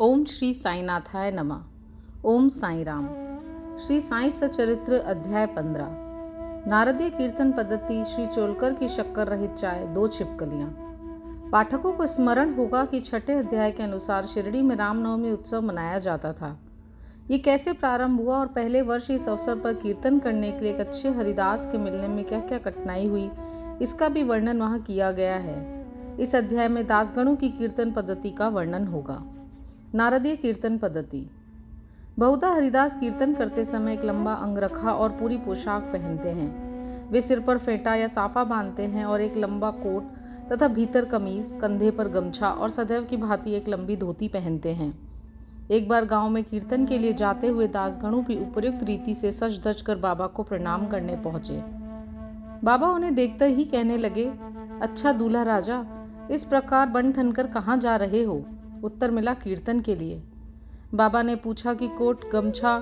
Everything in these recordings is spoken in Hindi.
ओम श्री साईनाथाय नमः। ओम साई राम। श्री साई सचरित्र अध्याय 15। नारदीय कीर्तन पद्धति। श्री चोलकर की शक्कर रहित चाय, 2 छिपकलियां। पाठकों को स्मरण होगा कि छठे अध्याय के अनुसार शिरडी में रामनवमी उत्सव मनाया जाता था। ये कैसे प्रारंभ हुआ और पहले वर्ष इस अवसर पर कीर्तन करने के लिए एक अच्छे हरिदास के मिलने में क्या क्या कठिनाई हुई, इसका भी वर्णन वहां किया गया है। इस अध्याय में दासगणों की कीर्तन पद्धति का वर्णन होगा। नारदीय कीर्तन पद्धति। बहुधा हरिदास कीर्तन करते समय एक लंबा अंगरखा और पूरी पोशाक पहनते हैं। वे सिर पर फेंटा या साफा बांधते हैं और एक लंबा कोट तथा भीतर कमीज, कंधे पर गमछा और सदैव की भांति एक लंबी धोती पहनते हैं। एक बार गांव में कीर्तन के लिए जाते हुए दासगणों भी उपयुक्त रीति से सज धज कर बाबा को प्रणाम करने पहुंचे। बाबा उन्हें देखते ही कहने लगे, अच्छा दूल्हा राजा, इस प्रकार बन ठन कर कहाँ जा रहे हो? उत्तर मिला, कीर्तन के लिए। बाबा ने पूछा कि कोट, गमछा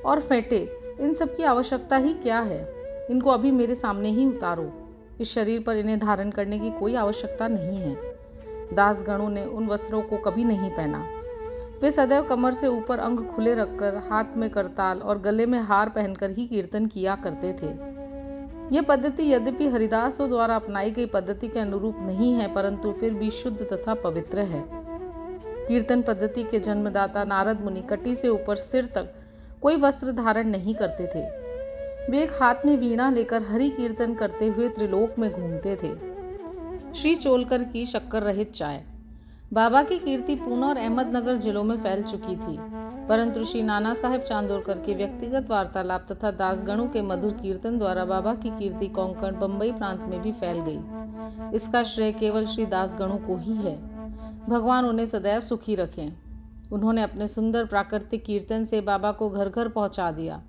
और फेंटे, इन सब की आवश्यकता ही क्या है? इनको अभी मेरे सामने ही उतारो। इस शरीर पर इन्हें धारण करने की कोई आवश्यकता नहीं है। दासगणों ने उन वस्त्रों को कभी नहीं पहना। वे सदैव कमर से ऊपर अंग खुले रखकर, हाथ में करताल और गले में हार पहनकर ही कीर्तन किया करते थे। यह पद्धति यद्यपि हरिदासों द्वारा अपनाई गई पद्धति के अनुरूप नहीं है, परंतु फिर भी शुद्ध तथा पवित्र है। कीर्तन पद्धति के जन्मदाता नारद मुनि कटी से ऊपर सिर तक कोई वस्त्र धारण नहीं करते थे। वे एक हाथ में वीणा लेकर हरि कीर्तन करते हुए त्रिलोक में घूमते थे। श्री चोलकर की शक्कर रहित चाय। बाबा की कीर्ति पूना और अहमदनगर जिलों में फैल चुकी थी, परंतु श्री नाना साहेब चांदोरकर के व्यक्तिगत वार्तालाप तथा दासगणों के मधुर कीर्तन द्वारा बाबा की कीर्ति कोंकण, बंबई प्रांत में भी फैल गई। इसका श्रेय केवल श्री दासगणों को ही है। भगवान उन्हें सदैव सुखी रखें। उन्होंने अपने सुंदर प्राकृतिक कीर्तन से बाबा को घर घर पहुंचा दिया।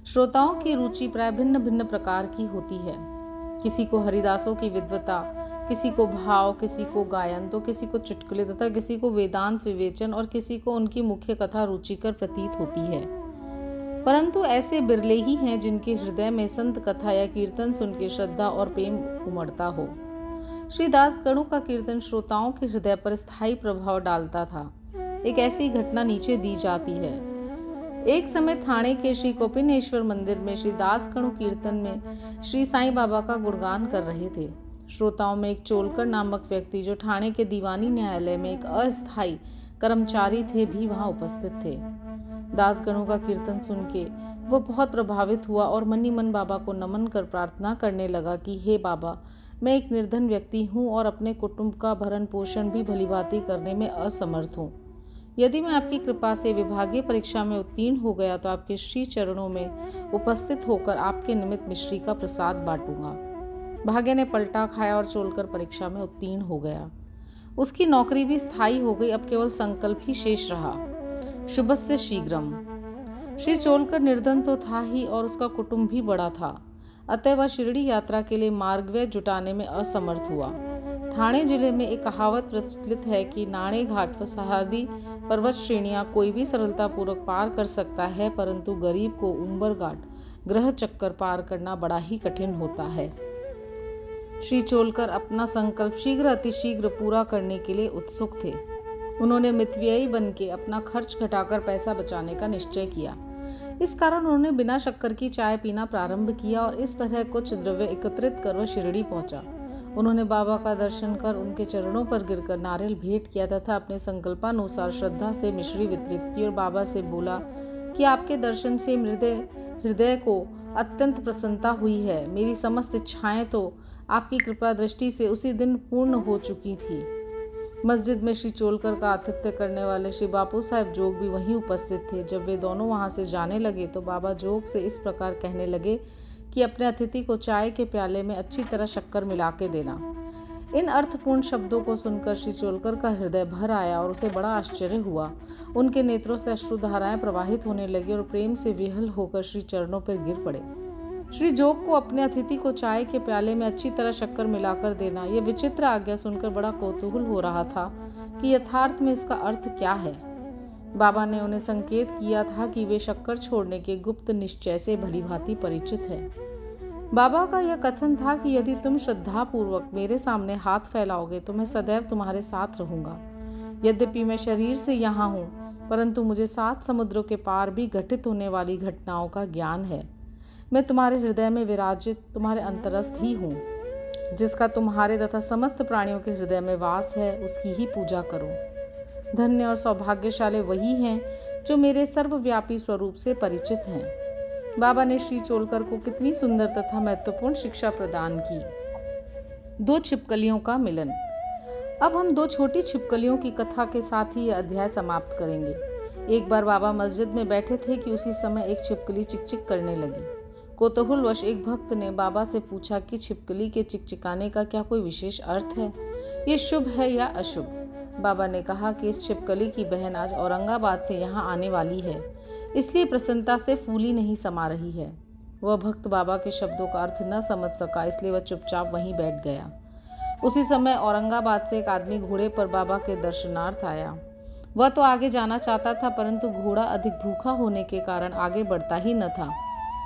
श्रोताओं की रुचि प्राय भिन्न भिन्न प्रकार की होती है। किसी को हरिदासों की विद्वता, किसी को भाव, किसी को गायन, तो किसी को चुटकुले तथा किसी को वेदांत विवेचन और किसी को उनकी मुख्य कथा रुचिकर प्रतीत होती है। परंतु ऐसे बिरले ही हैं जिनके हृदय में संत कथा या कीर्तन सुनकर श्रद्धा और प्रेम उमड़ता हो। श्री दासगणों का कीर्तन श्रोताओं के हृदय पर स्थायी प्रभाव डालता था। एक ऐसी घटना नीचे दी जाती है। एक समय थाने के श्री कोपिनेश्वर मंदिर में श्री दासगणों कीर्तन में श्री साईं बाबा का गुणगान कर रहे थे। श्रोताओं में एक चोलकर नामक व्यक्ति, जो थाने के दीवानी न्यायालय में एक अस्थायी कर्मचारी थे, भी वहां उपस्थित थे। दासगणों का कीर्तन सुन के वह बहुत प्रभावित हुआ और मन ही मन बाबा को नमन कर प्रार्थना करने लगा कि हे बाबा, मैं एक निर्धन व्यक्ति हूँ और अपने कुटुंब का भरण पोषण भी भलीभांति करने में असमर्थ हूँ। यदि मैं आपकी कृपा से विभागीय परीक्षा में उत्तीर्ण हो गया तो आपके श्री चरणों में उपस्थित होकर आपके निमित्त मिश्री का प्रसाद बांटूंगा। भाग्य ने पलटा खाया और चोलकर परीक्षा में उत्तीर्ण हो गया। उसकी नौकरी भी स्थायी हो गई। अब केवल संकल्प ही शेष रहा। शुभस्य शीघ्रम। श्री चोलकर निर्धन तो था ही और उसका कुटुंब भी बड़ा था, अतः वह शिरडी यात्रा के लिए मार्गव्यय जुटाने में असमर्थ हुआ। ठाणे जिले में एक कहावत प्रचलित है कि नाणे घाट व सहादी पर्वत श्रेणियां कोई भी सरलता पूर्वक पार कर सकता है, परंतु गरीब को उम्बर घाट, ग्रह चक्कर पार करना बड़ा ही कठिन होता है। श्री चोलकर अपना संकल्प शीघ्र अतिशीघ्र पूरा करने के लिए उत्सुक थे। उन्होंने मितव्ययी बन के अपना खर्च घटाकर पैसा बचाने का निश्चय किया। इस कारण उन्होंने बिना शक्कर की चाय पीना प्रारंभ किया और इस तरह कुछ द्रव्य एकत्रित कर वह शिरडी पहुंचा। उन्होंने बाबा का दर्शन कर उनके चरणों पर गिरकर नारियल भेंट किया तथा अपने संकल्पानुसार श्रद्धा से मिश्री वितरित की और बाबा से बोला कि आपके दर्शन से हृदय को अत्यंत प्रसन्नता हुई है। मेरी समस्त इच्छाएं तो आपकी कृपा दृष्टि से उसी दिन पूर्ण हो चुकी थी। मस्जिद में श्री चोलकर का आतिथ्य करने वाले श्री बापू साहेब जोग भी वहीं उपस्थित थे। जब वे दोनों वहां से जाने लगे तो बाबा जोग से इस प्रकार कहने लगे कि अपने अतिथि को चाय के प्याले में अच्छी तरह शक्कर मिला के देना। इन अर्थपूर्ण शब्दों को सुनकर श्री चोलकर का हृदय भर आया और उसे बड़ा आश्चर्य हुआ। उनके नेत्रों से अश्रुधाराएं प्रवाहित होने लगी और प्रेम से विह्वल होकर श्री चरणों पर गिर पड़े। श्री जोग को अपने अतिथि को चाय के प्याले में अच्छी तरह शक्कर मिलाकर देना, यह विचित्र आज्ञा सुनकर बड़ा कौतूहल हो रहा था कि यथार्थ में इसका अर्थ क्या है। बाबा ने उन्हें संकेत किया था कि वे शक्कर छोड़ने के गुप्त निश्चय से भलीभांति परिचित है। बाबा का यह कथन था कि यदि तुम श्रद्धापूर्वक मेरे सामने हाथ फैलाओगे तो मैं सदैव तुम्हारे साथ रहूंगा। यद्यपि मैं शरीर से यहाँ हूँ, परंतु मुझे 7 समुद्रों के पार भी घटित होने वाली घटनाओं का ज्ञान है। मैं तुम्हारे हृदय में विराजित तुम्हारे अंतरस्थ ही हूँ। जिसका तुम्हारे तथा समस्त प्राणियों के हृदय में वास है, उसकी ही पूजा करो। धन्य और सौभाग्यशाली वही हैं जो मेरे सर्वव्यापी स्वरूप से परिचित हैं। बाबा ने श्री चोलकर को कितनी सुंदर तथा महत्वपूर्ण शिक्षा प्रदान की। 2 छिपकलियों का मिलन। अब हम 2 छोटी छिपकलियों की कथा के साथ ही यह अध्याय समाप्त करेंगे। एक बार बाबा मस्जिद में बैठे थे कि उसी समय एक छिपकली चिकचिक करने लगी। कौतूहलवश एक भक्त ने बाबा से पूछा कि छिपकली के चिकचिकाने का क्या कोई विशेष अर्थ है? ये शुभ है या अशुभ? बाबा ने कहा कि इस छिपकली की बहन आज औरंगाबाद से यहाँ आने वाली है, इसलिए प्रसन्नता से फूली नहीं समा रही है। वह भक्त बाबा के शब्दों का अर्थ न समझ सका, इसलिए वह चुपचाप वहीं बैठ गया। उसी समय औरंगाबाद से एक आदमी घोड़े पर बाबा के दर्शनार्थ आया। वह तो आगे जाना चाहता था, परंतु घोड़ा अधिक भूखा होने के कारण आगे बढ़ता ही न था।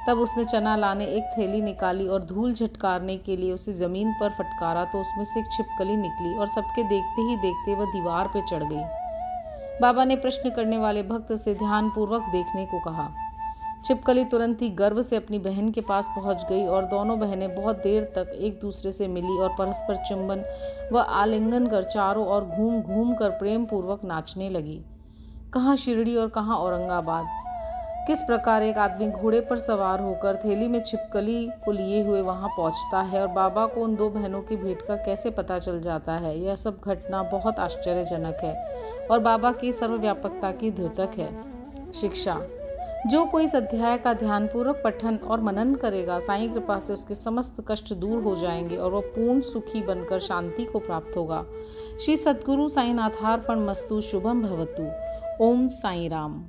तब उसने चना लाने एक थैली निकाली और धूल झटकारने के लिए उसे जमीन पर फटकारा तो उसमें से एक छिपकली निकली और सबके देखते ही देखते वह दीवार पर चढ़ गई। बाबा ने प्रश्न करने वाले भक्त से ध्यानपूर्वक देखने को कहा। छिपकली तुरंत ही गर्व से अपनी बहन के पास पहुंच गई और दोनों बहनें बहुत देर तक एक दूसरे से मिली और परस्पर चुंबन व आलिंगन कर चारों ओर घूम घूम कर प्रेम पूर्वक नाचने लगी। कहाँ शिरडी और कहाँ औरंगाबाद। किस प्रकार एक आदमी घोड़े पर सवार होकर थैली में छिपकली को लिए हुए वहां पहुंचता है और बाबा को उन 2 बहनों की भेंट का कैसे पता चल जाता है, यह सब घटना बहुत आश्चर्यजनक है और बाबा की सर्वव्यापकता की द्योतक है। शिक्षा। जो कोई इस अध्याय का ध्यानपूर्वक पठन और मनन करेगा, साईं कृपा से उसके समस्त कष्ट दूर हो जाएंगे और वह पूर्ण सुखी बनकर शांति को प्राप्त होगा। श्री सद्गुरु साईनाथार्पण मस्तु। शुभम भवतु। ओम साई राम।